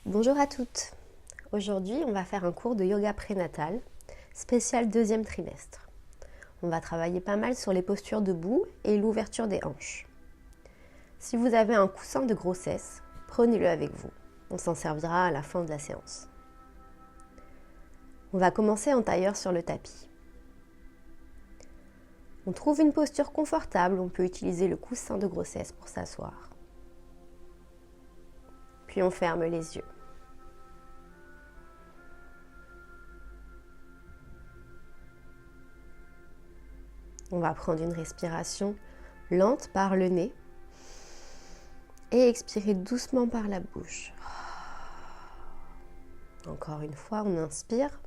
Bonjour à toutes. Aujourd'hui, on va faire un cours de yoga prénatal, spécial deuxième trimestre. On va travailler pas mal sur les postures debout et l'ouverture des hanches. Si vous avez un coussin de grossesse, prenez-le avec vous. On s'en servira à la fin de la séance. On va commencer en tailleur sur le tapis. On trouve une posture confortable, on peut utiliser le coussin de grossesse pour s'asseoir. Puis on ferme les yeux. On va prendre une respiration lente par le nez et expirer doucement par la bouche. Encore une fois, on inspire.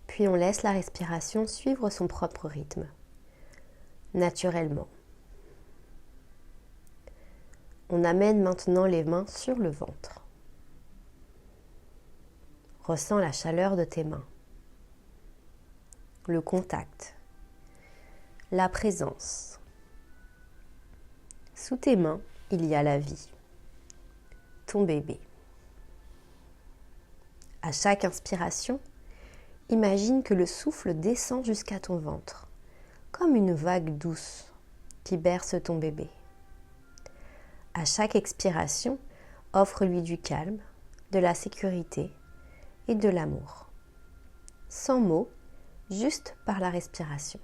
Puis on laisse la respiration suivre son propre rythme, naturellement. On amène maintenant les mains sur le ventre. Ressens la chaleur de tes mains, le contact, la présence. Sous tes mains, il y a la vie, ton bébé. À chaque inspiration, imagine que le souffle descend jusqu'à ton ventre, comme une vague douce qui berce ton bébé. À chaque expiration, offre-lui du calme, de la sécurité et de l'amour. Sans mots, juste par la respiration.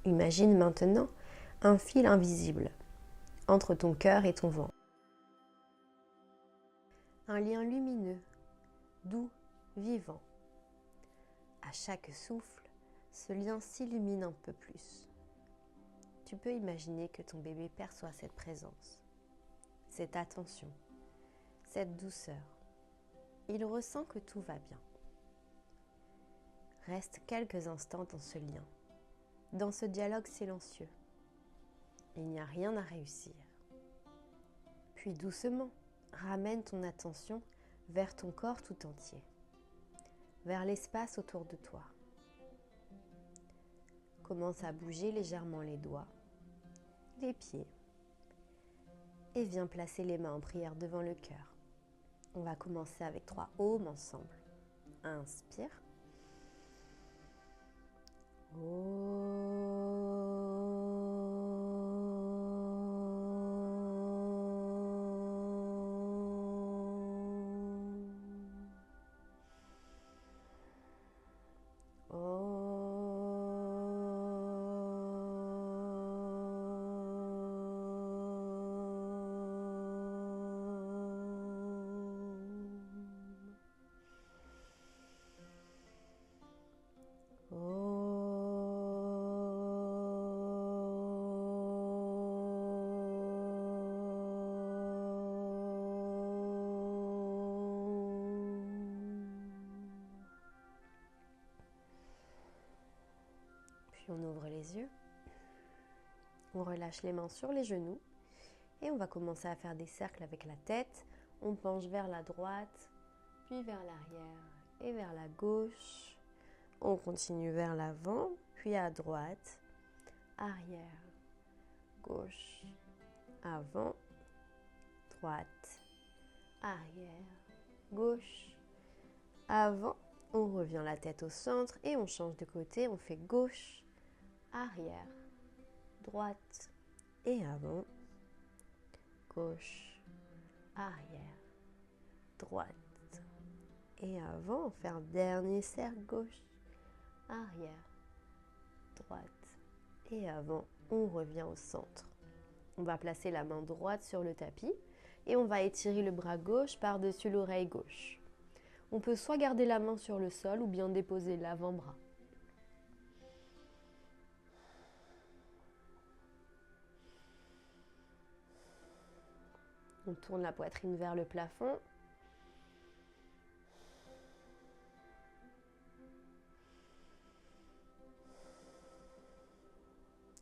Imagine maintenant un fil invisible entre ton cœur et ton ventre. Un lien lumineux, doux, vivant. À chaque souffle, ce lien s'illumine un peu plus. Tu peux imaginer que ton bébé perçoit cette présence, cette attention, cette douceur. Il ressent que tout va bien. Reste quelques instants dans ce lien, dans ce dialogue silencieux. Il n'y a rien à réussir. Puis doucement, ramène ton attention vers ton corps tout entier, vers l'espace autour de toi. Commence à bouger légèrement les doigts, les pieds, et viens placer les mains en prière devant le cœur. On va commencer avec 3 ohms ensemble. Inspire. Puis on ouvre les yeux, on relâche les mains sur les genoux et on va commencer à faire des cercles avec la tête. On penche vers la droite, puis vers l'arrière et vers la gauche. On continue vers l'avant, puis à droite, arrière, gauche, avant, droite, arrière, gauche, avant. On revient la tête au centre et on change de côté. On fait gauche, arrière, droite et avant, gauche, arrière, droite et avant. On fait un dernier cercle, gauche, arrière, droite et avant. On revient au centre. On va placer la main droite sur le tapis et on va étirer le bras gauche par-dessus l'oreille gauche. On peut soit garder la main sur le sol ou bien déposer l'avant-bras. On tourne la poitrine vers le plafond.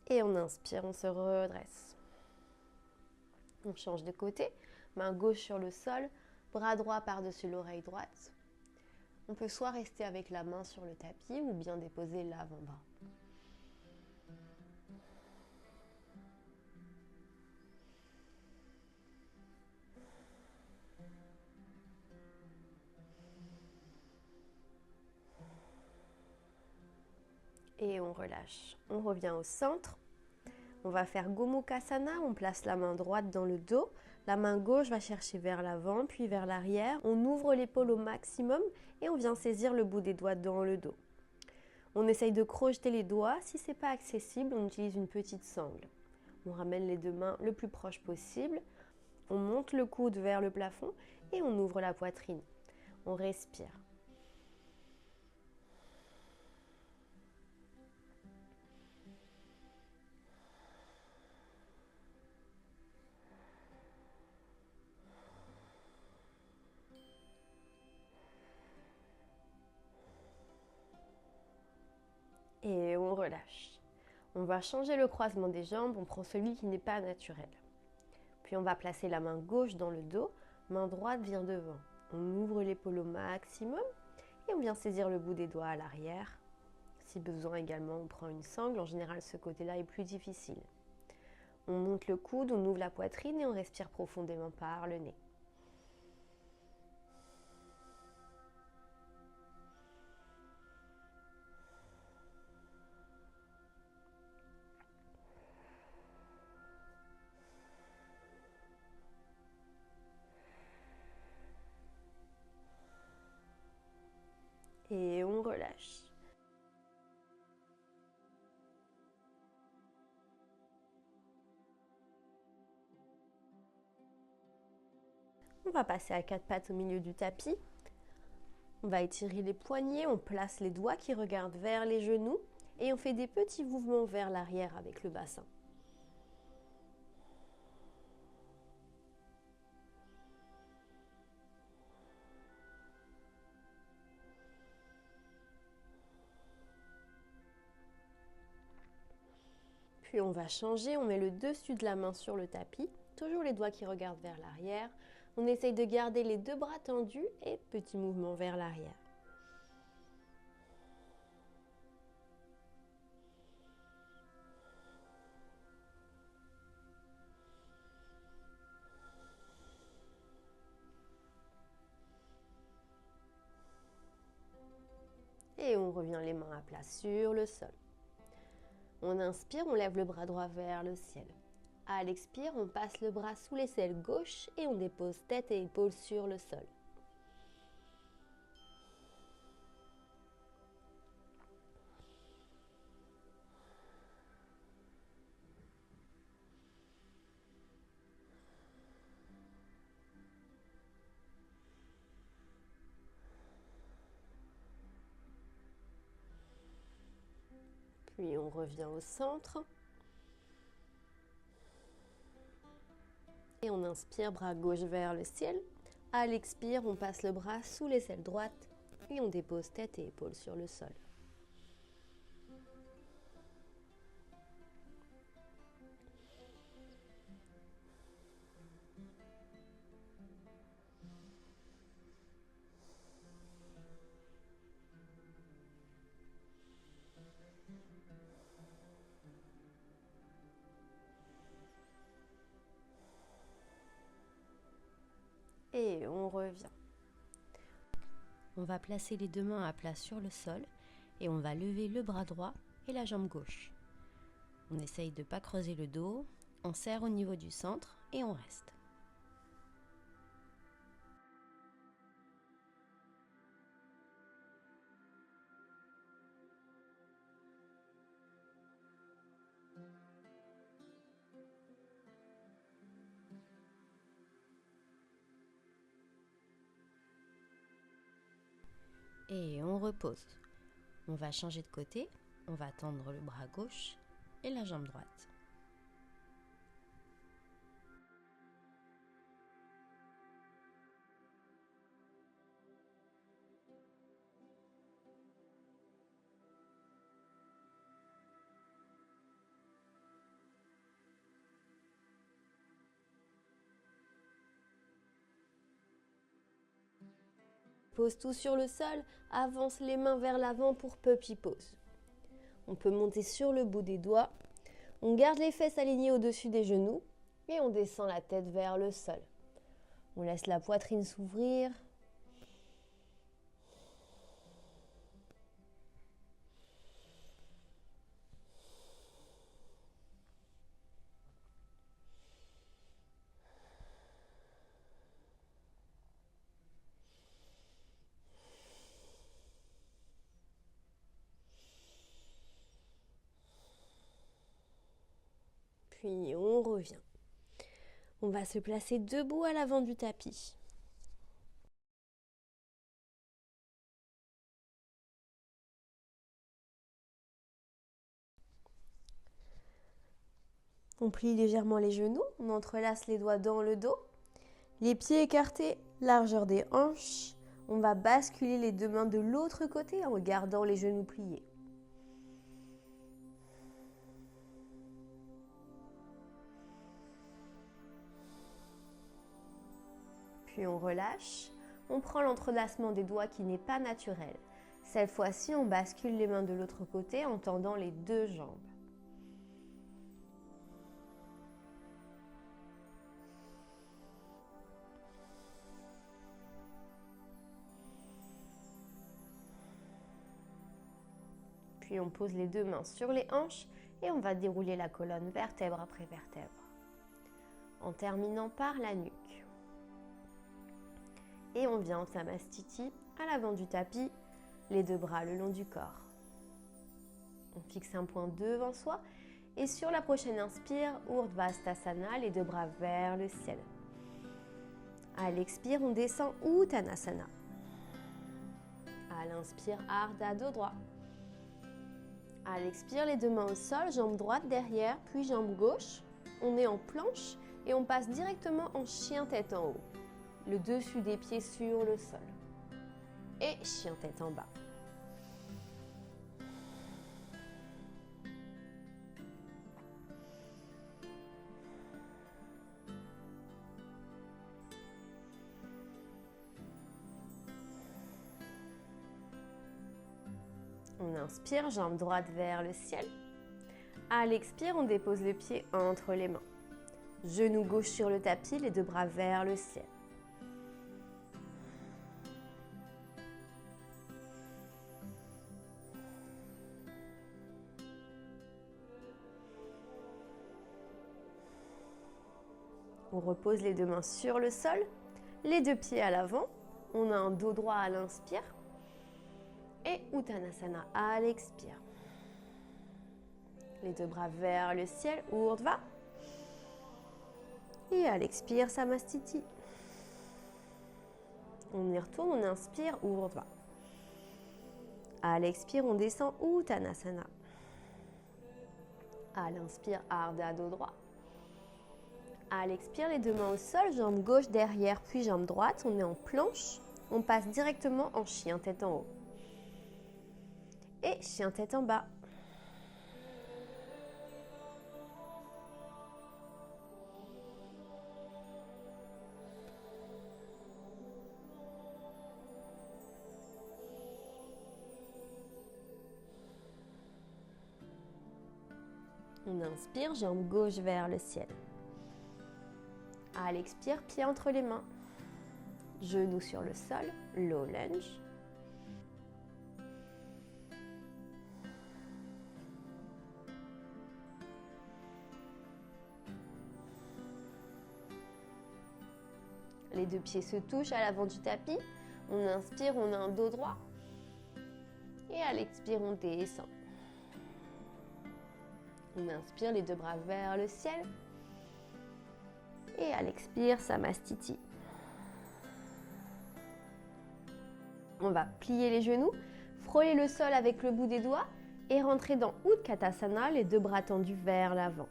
Et on inspire, on se redresse. On change de côté, main gauche sur le sol, bras droit par-dessus l'oreille droite. On peut soit rester avec la main sur le tapis ou bien déposer l'avant-bras. Et on relâche. On revient au centre. On va faire Gomukhasana, on place la main droite dans le dos, la main gauche va chercher vers l'avant puis vers l'arrière. On ouvre l'épaule au maximum et on vient saisir le bout des doigts dans le dos. On essaye de crocheter les doigts, si ce n'est pas accessible, on utilise une petite sangle. On ramène les deux mains le plus proche possible, on monte le coude vers le plafond et on ouvre la poitrine. On respire. Et on relâche. On va changer le croisement des jambes, on prend celui qui n'est pas naturel. Puis on va placer la main gauche dans le dos, main droite vient devant. On ouvre l'épaule au maximum et on vient saisir le bout des doigts à l'arrière. Si besoin également, on prend une sangle. En général, ce côté-là est plus difficile. On monte le coude, on ouvre la poitrine et on respire profondément par le nez. Et on relâche. On va passer à quatre pattes au milieu du tapis. On va étirer les poignets, on place les doigts qui regardent vers les genoux et on fait des petits mouvements vers l'arrière avec le bassin. Puis on va changer, on met le dessus de la main sur le tapis, toujours les doigts qui regardent vers l'arrière. On essaye de garder les deux bras tendus et petit mouvement vers l'arrière. Et on revient les mains à plat sur le sol. On inspire, on lève le bras droit vers le ciel. À l'expire, on passe le bras sous l'aisselle gauche et on dépose tête et épaules sur le sol. Puis on revient au centre. Et on inspire, bras gauche vers le ciel. À l'expire, on passe le bras sous l'aisselle droite et on dépose tête et épaules sur le sol. Et on revient. On va placer les deux mains à plat sur le sol et on va lever le bras droit et la jambe gauche. On essaye de ne pas creuser le dos, on serre au niveau du centre et on reste. Et on repose. On va changer de côté, on va tendre le bras gauche et la jambe droite. Pose tout sur le sol, avance les mains vers l'avant pour puppy pose. On peut monter sur le bout des doigts. On garde les fesses alignées au-dessus des genoux et on descend la tête vers le sol. On laisse la poitrine s'ouvrir. Puis on revient. On va se placer debout à l'avant du tapis. On plie légèrement les genoux, on entrelace les doigts dans le dos. Les pieds écartés, largeur des hanches. On va basculer les deux mains de l'autre côté en gardant les genoux pliés. Puis on relâche. On prend l'entrelacement des doigts qui n'est pas naturel. Cette fois-ci, on bascule les mains de l'autre côté en tendant les deux jambes. Puis on pose les deux mains sur les hanches et on va dérouler la colonne vertèbre après vertèbre, en terminant par la nuque. Et on vient en Samastiti, à l'avant du tapis, les deux bras le long du corps. On fixe un point devant soi et sur la prochaine inspire, Urdhva-sthasana, les deux bras vers le ciel. À l'expire, on descend Uttanasana. À l'inspire, Ardha dos droit. À l'expire, les deux mains au sol, jambe droite derrière, puis jambe gauche. On est en planche et on passe directement en chien tête en haut. Le dessus des pieds sur le sol. Et chien tête en bas. On inspire, jambe droite vers le ciel. À l'expire, on dépose le pied entre les mains. Genou gauche sur le tapis, les deux bras vers le ciel. On repose les deux mains sur le sol, les deux pieds à l'avant. On a un dos droit à l'inspire et Uttanasana à l'expire. Les deux bras vers le ciel, Urdhva. Et à l'expire, Samastiti. On y retourne, on inspire, Urdhva. À l'expire, on descend, Uttanasana. À l'inspire, Ardha dos droit. À l'expire, les deux mains au sol, jambe gauche derrière, puis jambe droite. On est en planche. On passe directement en chien tête en haut. Et chien tête en bas. On inspire, jambe gauche vers le ciel. À l'expire, pied entre les mains. Genoux sur le sol, low lunge. Les deux pieds se touchent à l'avant du tapis. On inspire, on a un dos droit. Et à l'expire, on descend. On inspire, les deux bras vers le ciel. Et à l'expire, Samastiti. On va plier les genoux, frôler le sol avec le bout des doigts et rentrer dans Utkatasana, les deux bras tendus vers l'avant.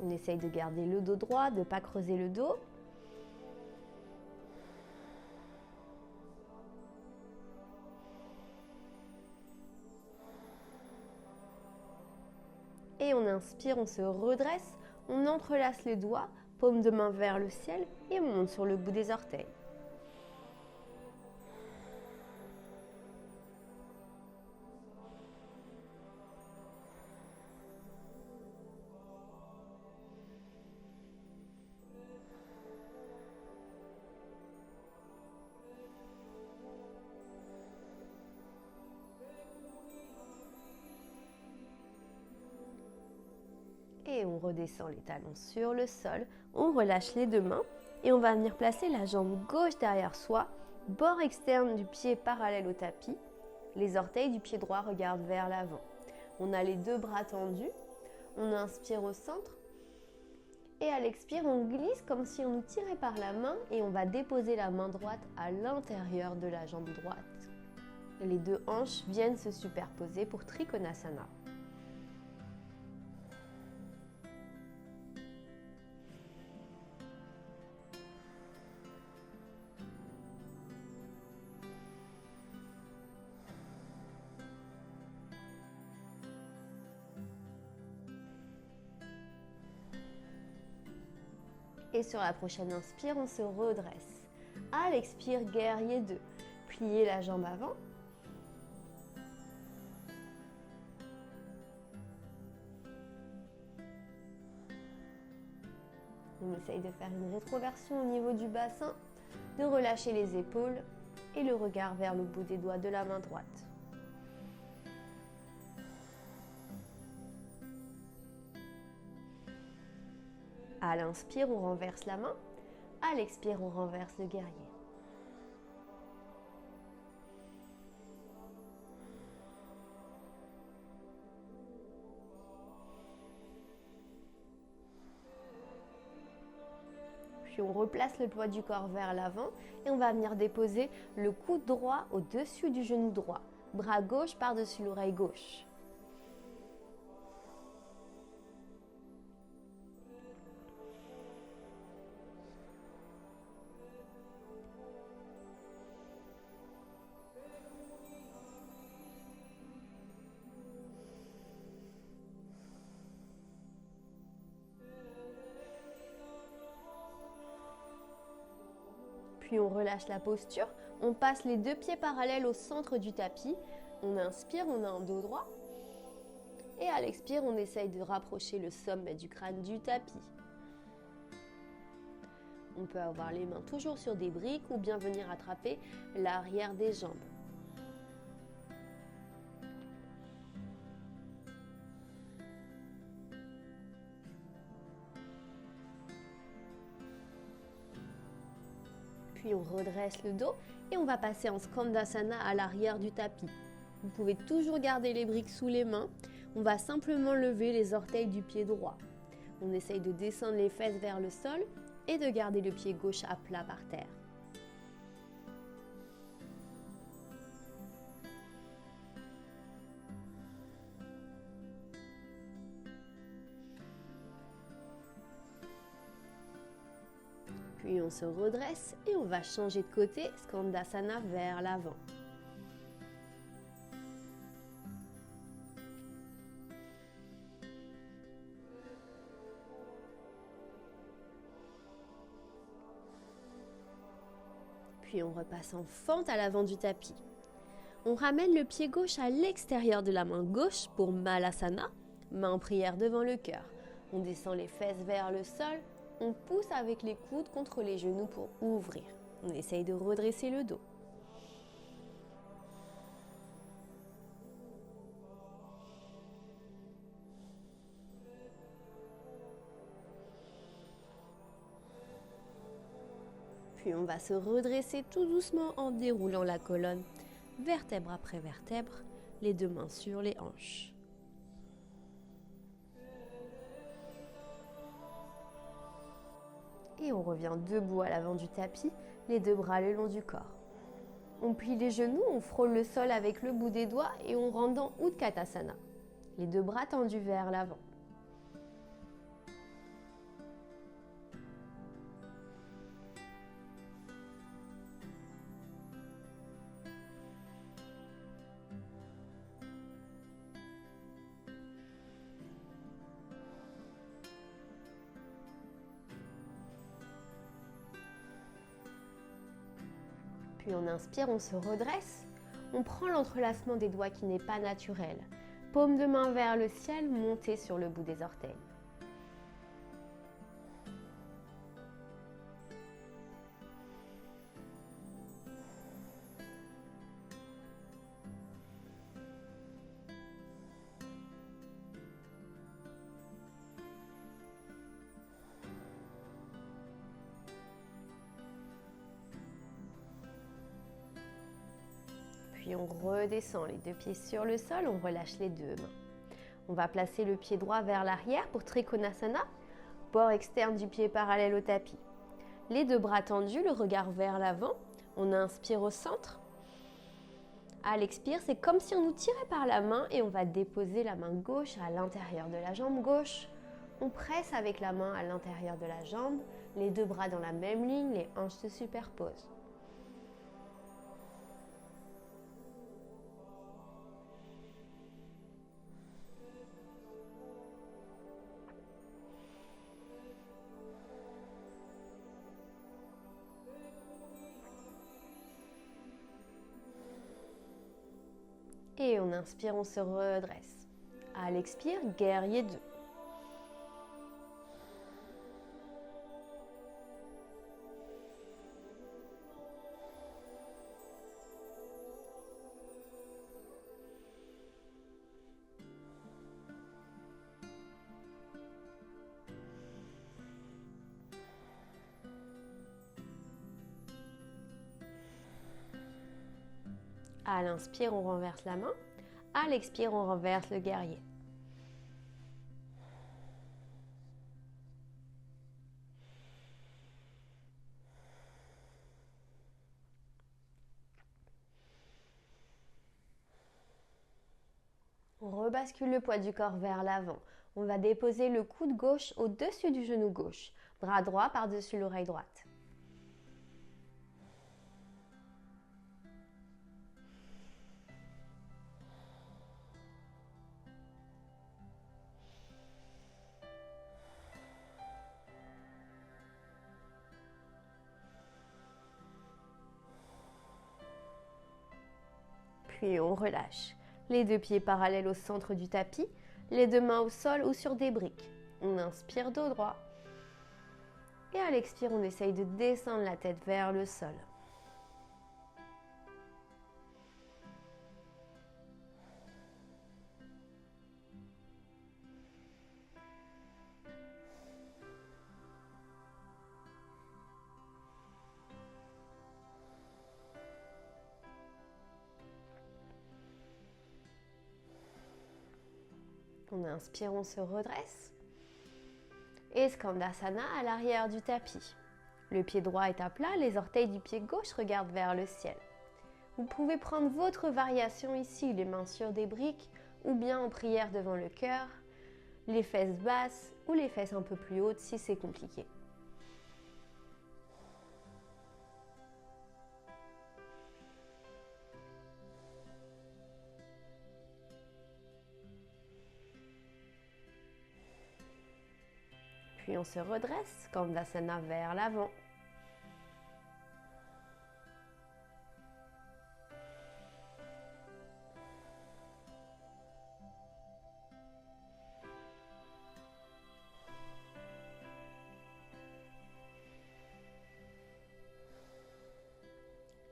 On essaye de garder le dos droit, de ne pas creuser le dos. Et on inspire, on se redresse, on entrelace les doigts, paume de main vers le ciel et on monte sur le bout des orteils. Et on redescend les talons sur le sol, on relâche les deux mains et on va venir placer la jambe gauche derrière soi, bord externe du pied parallèle au tapis, les orteils du pied droit regardent vers l'avant. On a les deux bras tendus, on inspire au centre et à l'expire on glisse comme si on nous tirait par la main et on va déposer la main droite à l'intérieur de la jambe droite. Les deux hanches viennent se superposer pour Trikonasana. Et sur la prochaine inspire, on se redresse. À l'expire, guerrier 2. Pliez la jambe avant. On essaye de faire une rétroversion au niveau du bassin, de relâcher les épaules et le regard vers le bout des doigts de la main droite. À l'inspire, on renverse la main. À l'expire, on renverse le guerrier. Puis on replace le poids du corps vers l'avant et on va venir déposer le coude droit au-dessus du genou droit. Bras gauche par-dessus l'oreille gauche. Puis on relâche la posture, on passe les deux pieds parallèles au centre du tapis, on inspire, on a un dos droit, et à l'expire, on essaye de rapprocher le sommet du crâne du tapis. On peut avoir les mains toujours sur des briques ou bien venir attraper l'arrière des jambes. Puis on redresse le dos et on va passer en Skandasana à l'arrière du tapis. Vous pouvez toujours garder les briques sous les mains. On va simplement lever les orteils du pied droit. On essaye de descendre les fesses vers le sol et de garder le pied gauche à plat par terre. Puis on se redresse et on va changer de côté, Skandasana vers l'avant. Puis on repasse en fente à l'avant du tapis. On ramène le pied gauche à l'extérieur de la main gauche pour Malasana, main en prière devant le cœur. On descend les fesses vers le sol. On pousse avec les coudes contre les genoux pour ouvrir. On essaye de redresser le dos. Puis on va se redresser tout doucement en déroulant la colonne, vertèbre après vertèbre, les deux mains sur les hanches. Et on revient debout à l'avant du tapis, les deux bras le long du corps. On plie les genoux, on frôle le sol avec le bout des doigts et on rentre dans Utkatasana. Les deux bras tendus vers l'avant. Puis on inspire, on se redresse. On prend l'entrelacement des doigts qui n'est pas naturel. Paume de main vers le ciel, montez sur le bout des orteils. Puis on redescend les deux pieds sur le sol, on relâche les deux mains. On va placer le pied droit vers l'arrière pour Trikonasana, bord externe du pied parallèle au tapis. Les deux bras tendus, le regard vers l'avant. On inspire au centre. À l'expire, c'est comme si on nous tirait par la main et on va déposer la main gauche à l'intérieur de la jambe gauche. On presse avec la main à l'intérieur de la jambe, les deux bras dans la même ligne, les hanches se superposent. Et on inspire, on se redresse. À l'expire, guerrier 2. À l'inspire, on renverse la main. À l'expire, on renverse le guerrier. On rebascule le poids du corps vers l'avant. On va déposer le coude gauche au-dessus du genou gauche. Bras droit par-dessus l'oreille droite. Puis on relâche. Les deux pieds parallèles au centre du tapis, les deux mains au sol ou sur des briques. On inspire dos droit. Et à l'expire, on essaye de descendre la tête vers le sol. On inspire, on se redresse. Et Skandasana à l'arrière du tapis. Le pied droit est à plat, les orteils du pied gauche regardent vers le ciel. Vous pouvez prendre votre variation ici, les mains sur des briques ou bien en prière devant le cœur, les fesses basses ou les fesses un peu plus hautes si c'est compliqué. Puis on se redresse, Skandasana vers l'avant.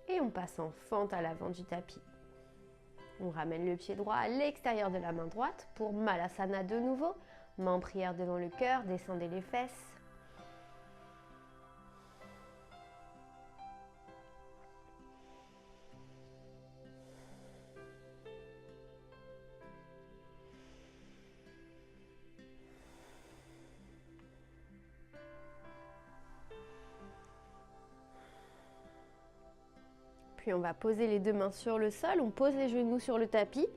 Et on passe en fente à l'avant du tapis. On ramène le pied droit à l'extérieur de la main droite pour Malasana de nouveau. Main en prière devant le cœur, descendez les fesses. Puis on va poser les deux mains sur le sol, on pose les genoux sur le tapis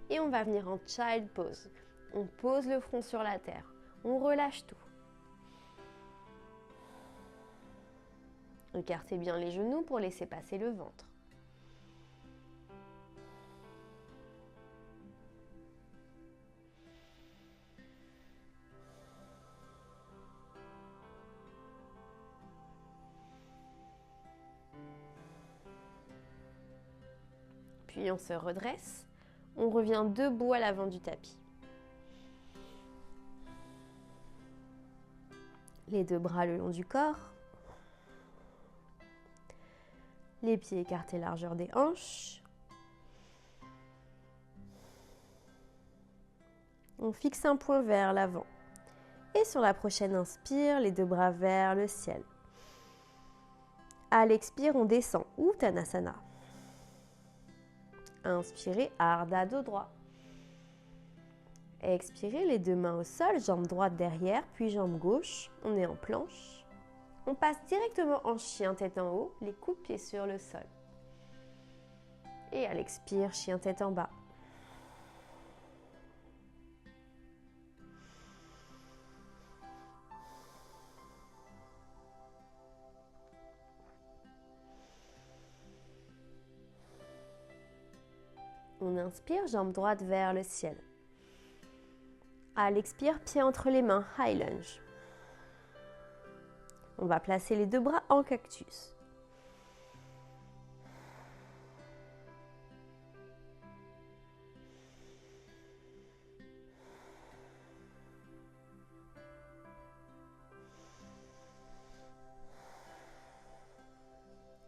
et on va venir en Child Pose. On pose le front sur la terre, on relâche tout. Écartez bien les genoux pour laisser passer le ventre. Puis on se redresse. On revient debout à l'avant du tapis. Les deux bras le long du corps. Les pieds écartés largeur des hanches. On fixe un point vers l'avant. Et sur la prochaine inspire, les deux bras vers le ciel. À l'expire, on descend, Uttanasana. Inspirez, Ardha dos droit. Expirez, les deux mains au sol, jambe droite derrière, puis jambe gauche. On est en planche. On passe directement en chien tête en haut, les coudes pieds sur le sol. Et à l'expire, chien tête en bas. On inspire, jambe droite vers le ciel. À l'expire, pied entre les mains, high lunge. On va placer les deux bras en cactus.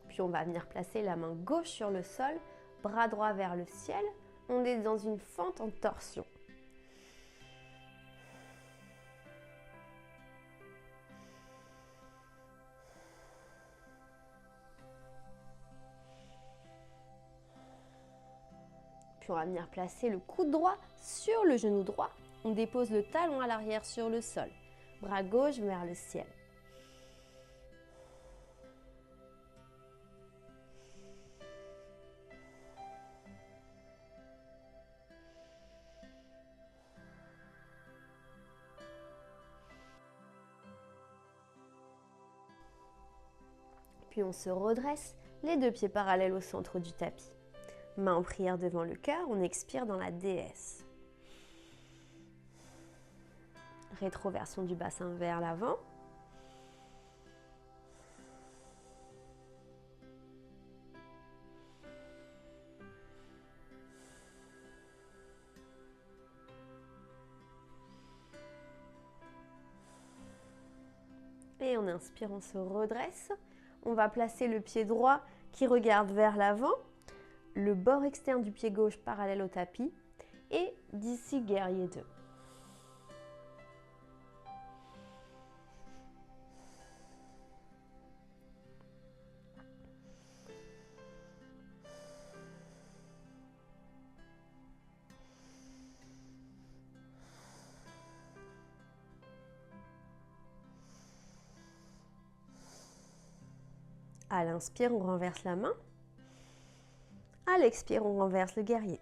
Puis on va venir placer la main gauche sur le sol, bras droit vers le ciel. On est dans une fente en torsion. Puis on va venir placer le coude droit sur le genou droit. On dépose le talon à l'arrière sur le sol. Bras gauche vers le ciel. Puis on se redresse, les deux pieds parallèles au centre du tapis. Main en prière devant le cœur, on expire dans la déesse. Rétroversion du bassin vers l'avant. Et on inspire, on se redresse. On va placer le pied droit qui regarde vers l'avant, le bord externe du pied gauche parallèle au tapis et d'ici guerrier 2. À l'inspire, on renverse la main. À l'expire, on renverse le guerrier.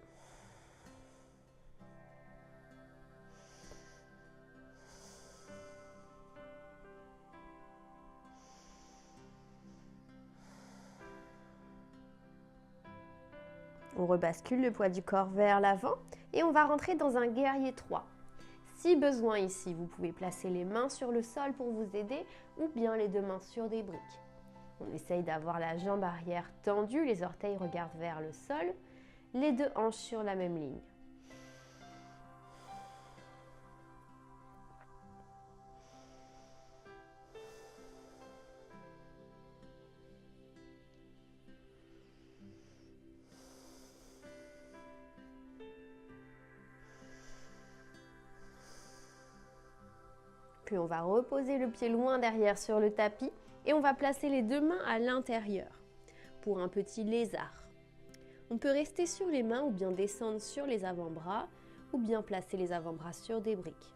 On rebascule le poids du corps vers l'avant et on va rentrer dans un guerrier 3. Si besoin ici, vous pouvez placer les mains sur le sol pour vous aider ou bien les deux mains sur des briques. On essaye d'avoir la jambe arrière tendue, les orteils regardent vers le sol, les deux hanches sur la même ligne. Puis on va reposer le pied loin derrière sur le tapis et on va placer les deux mains à l'intérieur pour un petit lézard. On peut rester sur les mains ou bien descendre sur les avant-bras ou bien placer les avant-bras sur des briques.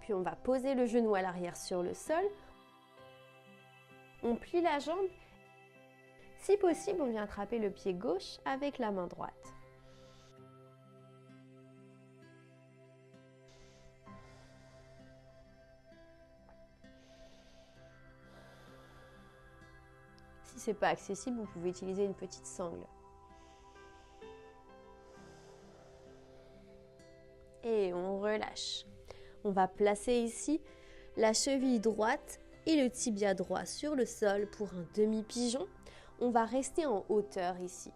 Puis on va poser le genou à l'arrière sur le sol. On plie la jambe. Si possible, on vient attraper le pied gauche avec la main droite. Si ce n'est pas accessible, vous pouvez utiliser une petite sangle. Et on relâche. On va placer ici la cheville droite et le tibia droit sur le sol pour un demi-pigeon. On va rester en hauteur ici.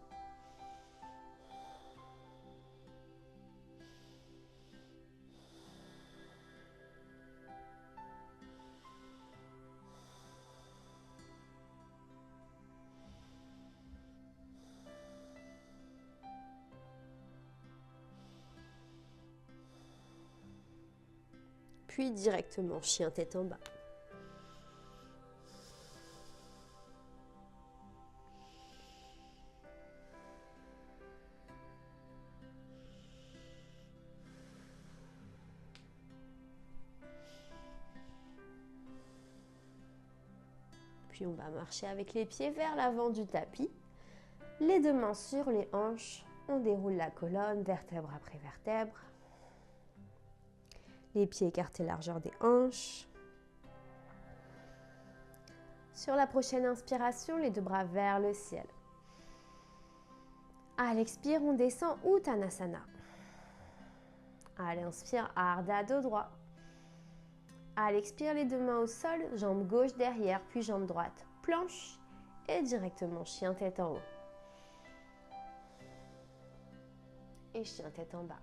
Puis directement chien tête en bas. Puis on va marcher avec les pieds vers l'avant du tapis. Les deux mains sur les hanches. On déroule la colonne, vertèbre après vertèbre. Les pieds écartés largeur des hanches. Sur la prochaine inspiration, les deux bras vers le ciel. À l'expire, on descend Uttanasana. À l'inspire, Ardha dos droit. À l'expire, les deux mains au sol, jambe gauche derrière, puis jambe droite. Planche et directement chien tête en haut. Et chien tête en bas.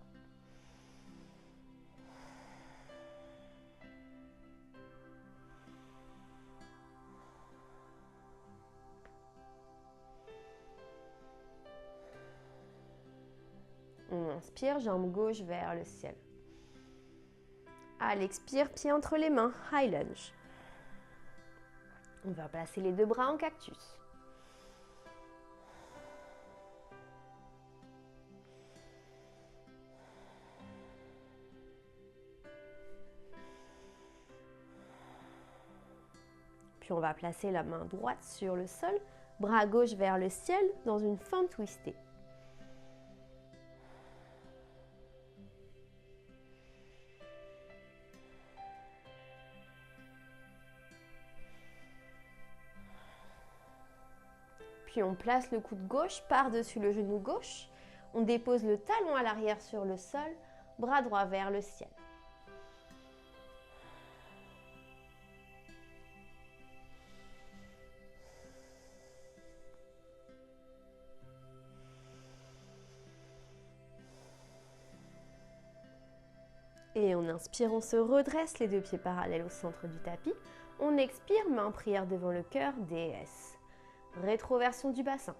On inspire, jambe gauche vers le ciel. À l'expire, pied entre les mains, high lunge. On va placer les deux bras en cactus. Puis on va placer la main droite sur le sol, bras gauche vers le ciel dans une fente twistée. Puis on place le coude gauche par-dessus le genou gauche. On dépose le talon à l'arrière sur le sol, bras droit vers le ciel. Et on inspire, on se redresse, les deux pieds parallèles au centre du tapis. On expire, main en prière devant le cœur, déesse. Rétroversion du bassin.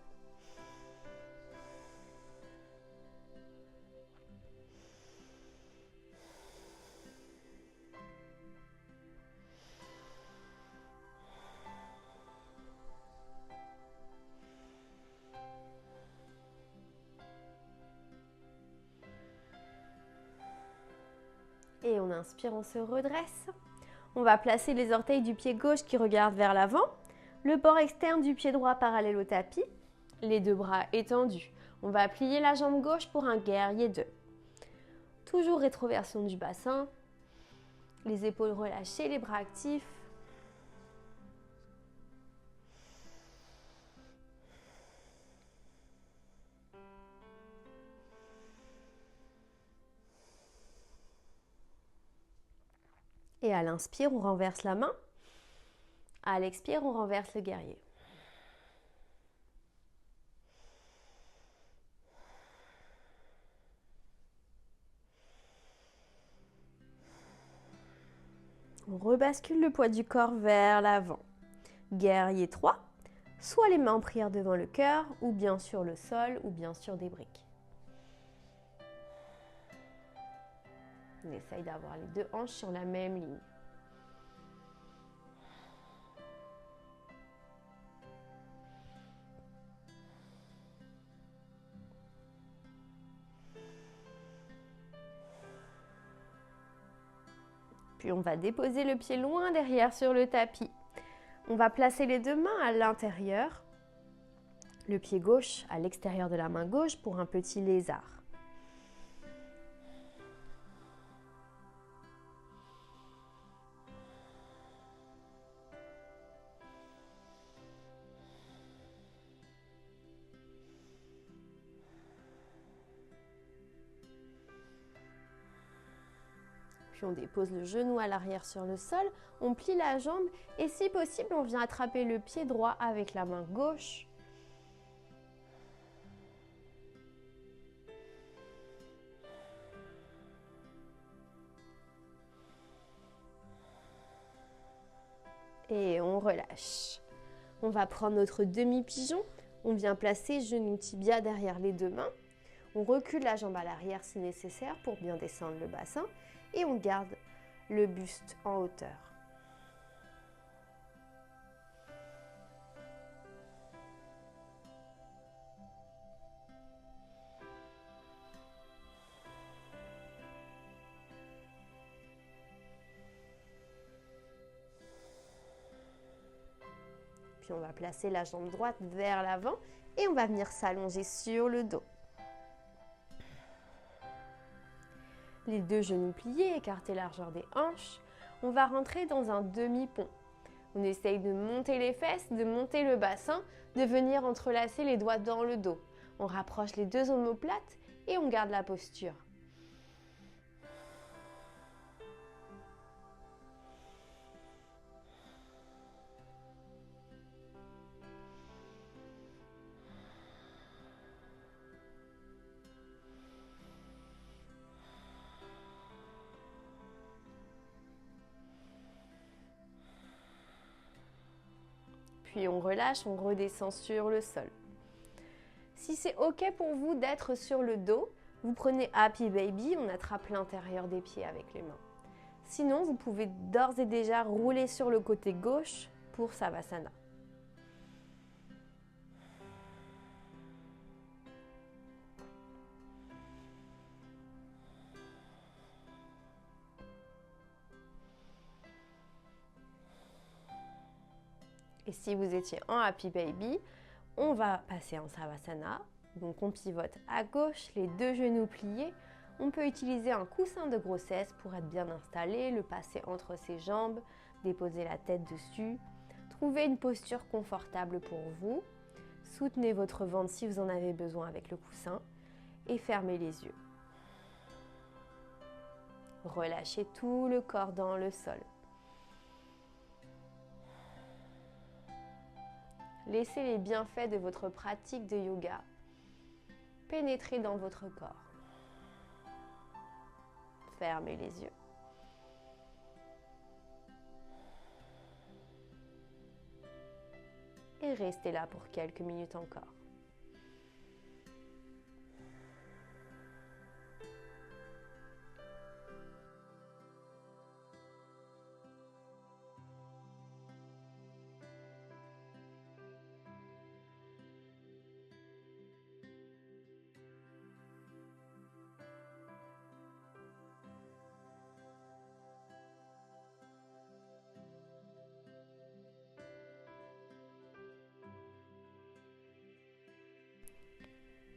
Et on inspire, on se redresse. On va placer les orteils du pied gauche qui regarde vers l'avant. Le bord externe du pied droit parallèle au tapis. Les deux bras étendus. On va plier la jambe gauche pour un guerrier 2. Toujours rétroversion du bassin. Les épaules relâchées, les bras actifs. Et à l'inspire, on renverse la main. À l'expire, on renverse le guerrier. On rebascule le poids du corps vers l'avant. Guerrier 3, soit les mains en prière devant le cœur, ou bien sur le sol, ou bien sur des briques. On essaye d'avoir les deux hanches sur la même ligne. Puis on va déposer le pied loin derrière sur le tapis. On va placer les deux mains à l'intérieur, le pied gauche à l'extérieur de la main gauche pour un petit lézard. Puis on dépose le genou à l'arrière sur le sol, on plie la jambe et si possible, on vient attraper le pied droit avec la main gauche. Et on relâche. On va prendre notre demi-pigeon. On vient placer genou tibia derrière les deux mains. On recule la jambe à l'arrière si nécessaire pour bien descendre le bassin. Et on garde le buste en hauteur. Puis on va placer la jambe droite vers l'avant et on va venir s'allonger sur le dos. Les deux genoux pliés, écartés largeur des hanches. On va rentrer dans un demi-pont. On essaye de monter les fesses, de monter le bassin, de venir entrelacer les doigts dans le dos. On rapproche les deux omoplates et on garde la posture. Puis on relâche, on redescend sur le sol. Si c'est OK pour vous d'être sur le dos, vous prenez Happy Baby, on attrape l'intérieur des pieds avec les mains. Sinon, vous pouvez d'ores et déjà rouler sur le côté gauche pour Savasana. Et si vous étiez en Happy Baby, on va passer en Savasana. Donc on pivote à gauche, les deux genoux pliés. On peut utiliser un coussin de grossesse pour être bien installé, le passer entre ses jambes, déposer la tête dessus. Trouvez une posture confortable pour vous. Soutenez votre ventre si vous en avez besoin avec le coussin et fermez les yeux. Relâchez tout le corps dans le sol. Laissez les bienfaits de votre pratique de yoga pénétrer dans votre corps. Fermez les yeux. Et restez là pour quelques minutes encore.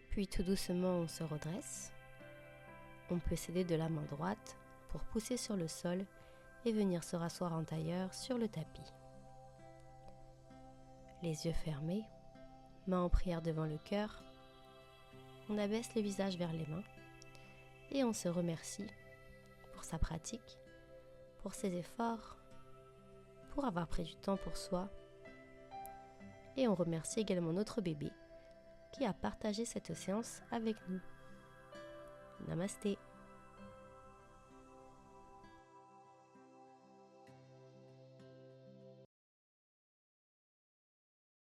Puis tout doucement, on se redresse. On peut s'aider de la main droite pour pousser sur le sol et venir se rasseoir en tailleur sur le tapis. Les yeux fermés, mains en prière devant le cœur. On abaisse le visage vers les mains et on se remercie pour sa pratique, pour ses efforts, pour avoir pris du temps pour soi. Et on remercie également notre bébé qui a partagé cette séance avec nous. Namasté.